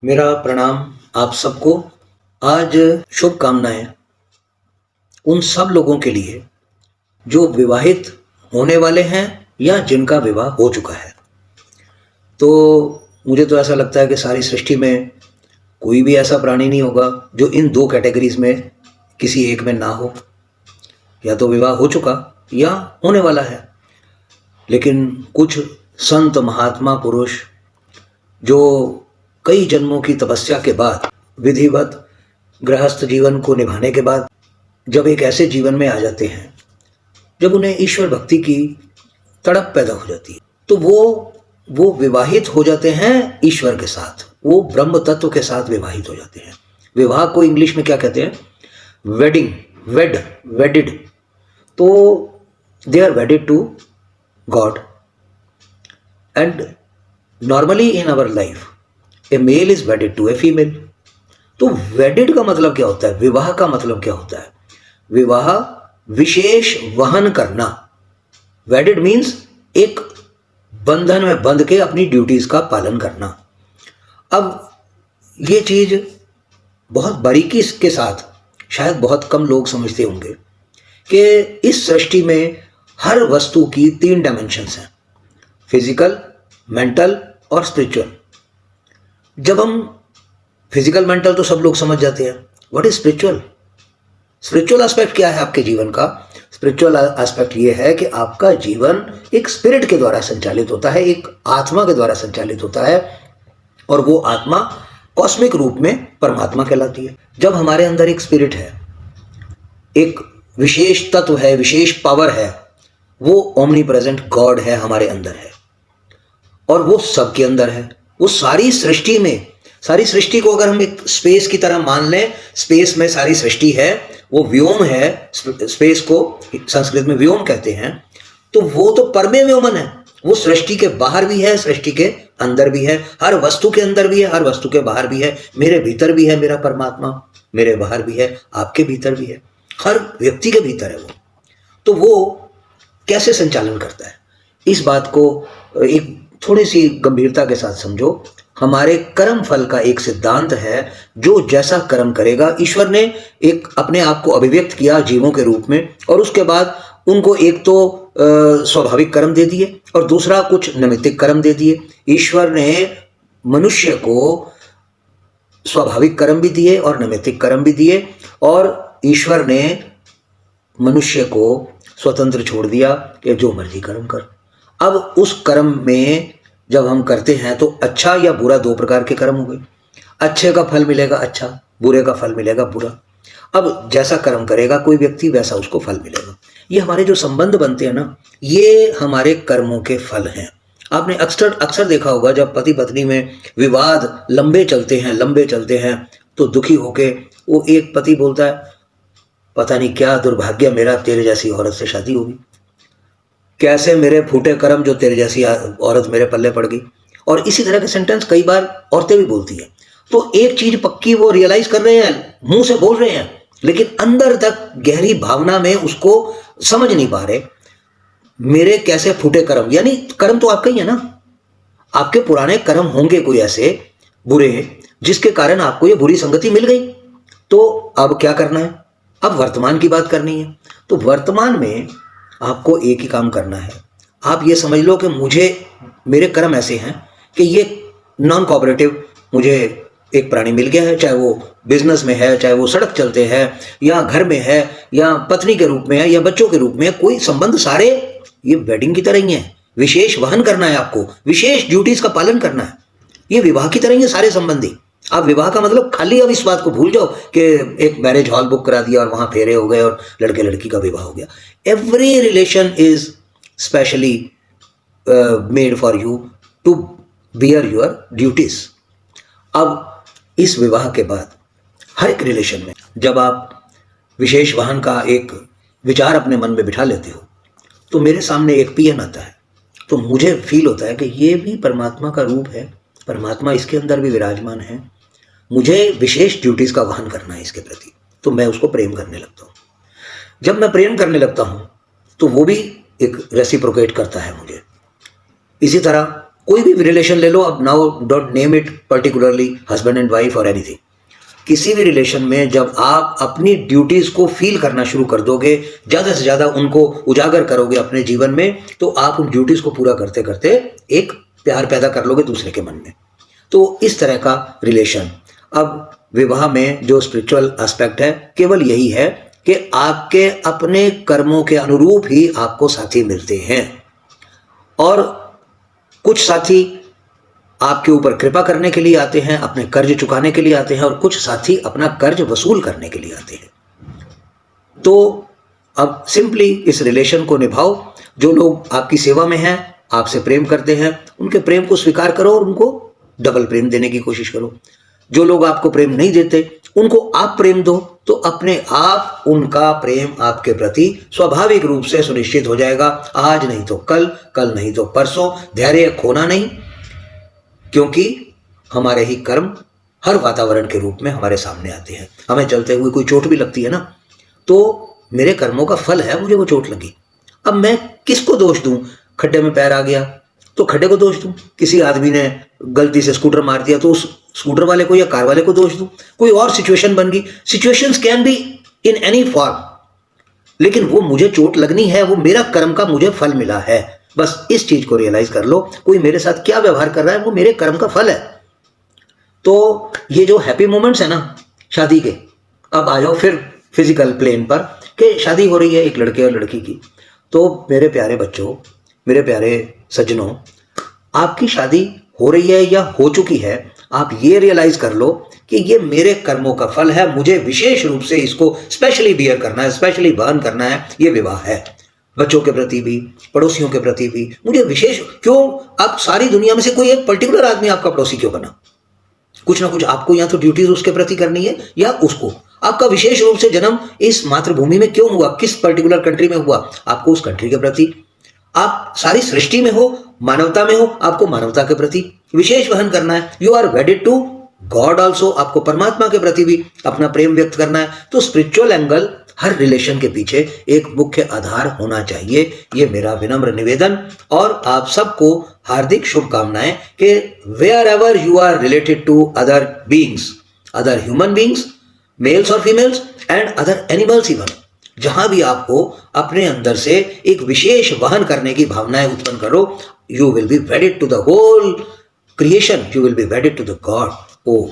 मेरा प्रणाम आप सबको। आज शुभकामनाएं उन सब लोगों के लिए जो विवाहित होने वाले हैं या जिनका विवाह हो चुका है। तो मुझे तो ऐसा लगता है कि सारी सृष्टि में कोई भी ऐसा प्राणी नहीं होगा जो इन दो कैटेगरीज में किसी एक में ना हो, या तो विवाह हो चुका या होने वाला है। लेकिन कुछ संत महात्मा पुरुष जो कई जन्मों की तपस्या के बाद, विधिवत गृहस्थ जीवन को निभाने के बाद जब एक ऐसे जीवन में आ जाते हैं जब उन्हें ईश्वर भक्ति की तड़प पैदा हो जाती है, तो वो विवाहित हो जाते हैं ईश्वर के साथ, वो ब्रह्म तत्व के साथ विवाहित हो जाते हैं। विवाह को इंग्लिश में क्या कहते हैं? Wedding, wedded. तो they are wedded to god. And normally in our life a male is wedded to a female. तो वेडिड का मतलब क्या होता है? विवाह का मतलब क्या होता है? विवाह विशेष वहन करना। वेडिड मीन्स एक बंधन में बंध के अपनी ड्यूटीज का पालन करना। अब ये चीज बहुत बारीकी के साथ शायद बहुत कम लोग समझते होंगे कि इस सृष्टि में हर वस्तु की 3 डायमेंशंस हैं, फिजिकल, मेंटल और स्पिरिचुअल। जब हम फिजिकल मेंटल तो सब लोग समझ जाते हैं, what is spiritual? Spiritual aspect क्या है आपके जीवन का? स्पिरिचुअल एस्पेक्ट ये है कि आपका जीवन एक स्पिरिट के द्वारा संचालित होता है, एक आत्मा के द्वारा संचालित होता है, और वो आत्मा कॉस्मिक रूप में परमात्मा कहलाती है। जब हमारे अंदर एक स्पिरिट है, एक विशेष तत्व है, विशेष पावर है, वो ओमनी प्रेजेंट गॉड है, हमारे अंदर है, और वो सबके अंदर है। वो सारी सृष्टि में, सारी सृष्टि को अगर हम एक स्पेस की तरह मान लें, स्पेस में सारी सृष्टि है, वो व्योम है, स्पेस को संस्कृत में व्योम कहते हैं। तो वो तो परमे व्योमन है, वो सृष्टि के बाहर भी है, सृष्टि के अंदर भी है, हर वस्तु के अंदर भी है, हर वस्तु के बाहर भी है, मेरे भीतर भी है मेरा परमात्मा, मेरे बाहर भी है, आपके भीतर भी है, हर व्यक्ति के भीतर है वो। तो वो कैसे संचालन करता है, इस बात को एक थोड़ी सी गंभीरता के साथ समझो। हमारे कर्म फल का एक सिद्धांत है, जो जैसा कर्म करेगा, ईश्वर ने एक अपने आप को अभिव्यक्त किया जीवों के रूप में, और उसके बाद उनको एक तो स्वाभाविक कर्म दे दिए और दूसरा कुछ नैमित्तिक कर्म दे दिए। ईश्वर ने मनुष्य को स्वाभाविक कर्म भी दिए और नैमित्तिक कर्म भी दिए, और ईश्वर ने मनुष्य को स्वतंत्र छोड़ दिया कि जो मर्जी कर्म कर। अब उस कर्म में जब हम करते हैं तो अच्छा या बुरा 2 प्रकार के कर्म हो गए। अच्छे का फल मिलेगा अच्छा, बुरे का फल मिलेगा बुरा। अब जैसा कर्म करेगा कोई व्यक्ति, वैसा उसको फल मिलेगा। ये हमारे जो संबंध बनते हैं ना, ये हमारे कर्मों के फल हैं। आपने अक्सर देखा होगा, जब पति पत्नी में विवाद लंबे चलते हैं तो दुखी होके वो एक पति बोलता है, पता नहीं क्या दुर्भाग्य मेरा, तेरे जैसी औरत से शादी होगी, कैसे मेरे फूटे कर्म जो तेरे जैसी औरत मेरे पल्ले पड़ गई। और इसी तरह के सेंटेंस कई बार औरतें भी बोलती हैं। तो एक चीज पक्की वो रियलाइज कर रहे हैं, मुंह से बोल रहे हैं, लेकिन अंदर तक गहरी भावना में उसको समझ नहीं पा रहे, मेरे कैसे फूटे कर्म। यानी कर्म तो आपका ही है ना, आपके पुराने कर्म होंगे कोई ऐसे बुरे जिसके कारण आपको ये बुरी संगति मिल गई। तो अब क्या करना है? अब वर्तमान की बात करनी है। तो वर्तमान में आपको एक ही काम करना है। आप ये समझ लो कि मेरे कर्म ऐसे हैं कि ये नॉन कोऑपरेटिव मुझे एक प्राणी मिल गया है, चाहे वो बिजनेस में है, चाहे वो सड़क चलते हैं, या घर में है, या पत्नी के रूप में है, या बच्चों के रूप में है, कोई संबंध सारे ये वेडिंग की तरह ही है। विशेष वहन करना है आपको, विशेष ड्यूटीज का पालन करना है। ये विवाह की तरह ही है सारे संबंधी। आप विवाह का मतलब खाली अब इस बात को भूल जाओ कि एक मैरिज हॉल बुक करा दिया और वहां फेरे हो गए और लड़के लड़की का विवाह हो गया। Every relation is specially made for you to bear your duties. अब इस विवाह के बाद हर एक रिलेशन में जब आप विशेष वाहन का एक विचार अपने मन में बिठा लेते हो, तो मेरे सामने एक पियन आता है, तो मुझे फील होता है कि ये भी परमात्मा का रूप है, परमात्मा इसके अंदर भी विराजमान है, मुझे विशेष ड्यूटीज का वहन करना है इसके प्रति। तो मैं उसको प्रेम करने लगता हूँ। जब मैं प्रेम करने लगता हूँ तो वो भी एक रेसिप्रोकेट करता है मुझे। इसी तरह कोई भी रिलेशन ले लो, अब now don't name it particularly husband and wife और एनीथिंग, किसी भी रिलेशन में जब आप अपनी ड्यूटीज को फील करना शुरू कर दोगे, ज्यादा से ज्यादा उनको उजागर करोगे अपने जीवन में, तो आप उन ड्यूटीज को पूरा करते करते एक प्यार पैदा कर लोगे दूसरे के मन में। तो इस तरह का रिलेशन। अब विवाह में जो स्पिरिचुअल एस्पेक्ट है केवल यही है कि आपके अपने कर्मों के अनुरूप ही आपको साथी मिलते हैं, और कुछ साथी आपके ऊपर कृपा करने के लिए आते हैं, अपने कर्ज चुकाने के लिए आते हैं, और कुछ साथी अपना कर्ज वसूल करने के लिए आते हैं। तो अब सिंपली इस रिलेशन को निभाओ। जो लोग आपकी सेवा में हैं, आपसे प्रेम करते हैं, उनके प्रेम को स्वीकार करो और उनको डबल प्रेम देने की कोशिश करो। जो लोग आपको प्रेम नहीं देते, उनको आप प्रेम दो, तो अपने आप उनका प्रेम आपके प्रति स्वाभाविक रूप से सुनिश्चित हो जाएगा। आज नहीं तो कल, कल नहीं तो परसों। धैर्य खोना नहीं, क्योंकि हमारे ही कर्म हर वातावरण के रूप में हमारे सामने आते हैं। हमें चलते हुए कोई चोट भी लगती है ना, तो मेरे कर्मों का फल है, मुझे वो चोट लगी। अब मैं किसको दोष दूं? खड्डे में पैर आ गया तो खड्डे को दोष दूं, किसी आदमी ने गलती से स्कूटर मार दिया तो उस स्कूटर वाले को या कार वाले को दोष दूं, कोई और सिचुएशन बन गई। Situations can be in any form, लेकिन वो मुझे चोट लगनी है, वो मेरा कर्म का मुझे फल मिला है। बस इस चीज को रियलाइज कर लो, कोई मेरे साथ क्या व्यवहार कर रहा है वो मेरे कर्म का फल है। तो ये जो हैप्पी मोमेंट्स है ना शादी के, अब आ जाओ फिर फिजिकल प्लेन पर कि शादी हो रही है एक लड़के और लड़की की। तो मेरे प्यारे बच्चों, मेरे प्यारे सज्जनों, आपकी शादी हो रही है या हो चुकी है, आप ये रियलाइज कर लो कि ये मेरे कर्मों का फल है, मुझे विशेष रूप से इसको स्पेशली बियर करना है, स्पेशली वहन करना है। ये विवाह है, बच्चों के प्रति भी, पड़ोसियों के प्रति भी मुझे विशेष। क्यों? आप सारी दुनिया में से कोई एक पर्टिकुलर आदमी आपका पड़ोसी क्यों बना? कुछ ना कुछ आपको या तो ड्यूटीज उसके प्रति करनी है, या उसको। आपका विशेष रूप से जन्म इस मातृभूमि में क्यों हुआ, किस पर्टिकुलर कंट्री में हुआ, आपको उस कंट्री के प्रति। आप सारी सृष्टि में हो, मानवता में हो, आपको मानवता के प्रति विशेष वहन करना है। You are wedded to God also, आपको परमात्मा के प्रति भी अपना प्रेम व्यक्त करना है। तो स्पिरिचुअल एंगल हर रिलेशन के पीछे एक मुख्य आधार होना चाहिए। ये मेरा विनम्र निवेदन, और आप सबको हार्दिक शुभकामनाएं कि wherever you are related to other beings, other human beings, males और females and other animals even, जहां भी आपको अपने अंदर से एक विशेष वहन करने की भावनाएं उत्पन्न करो, you will be wedded to the whole creation, you will be wedded to the God. Om.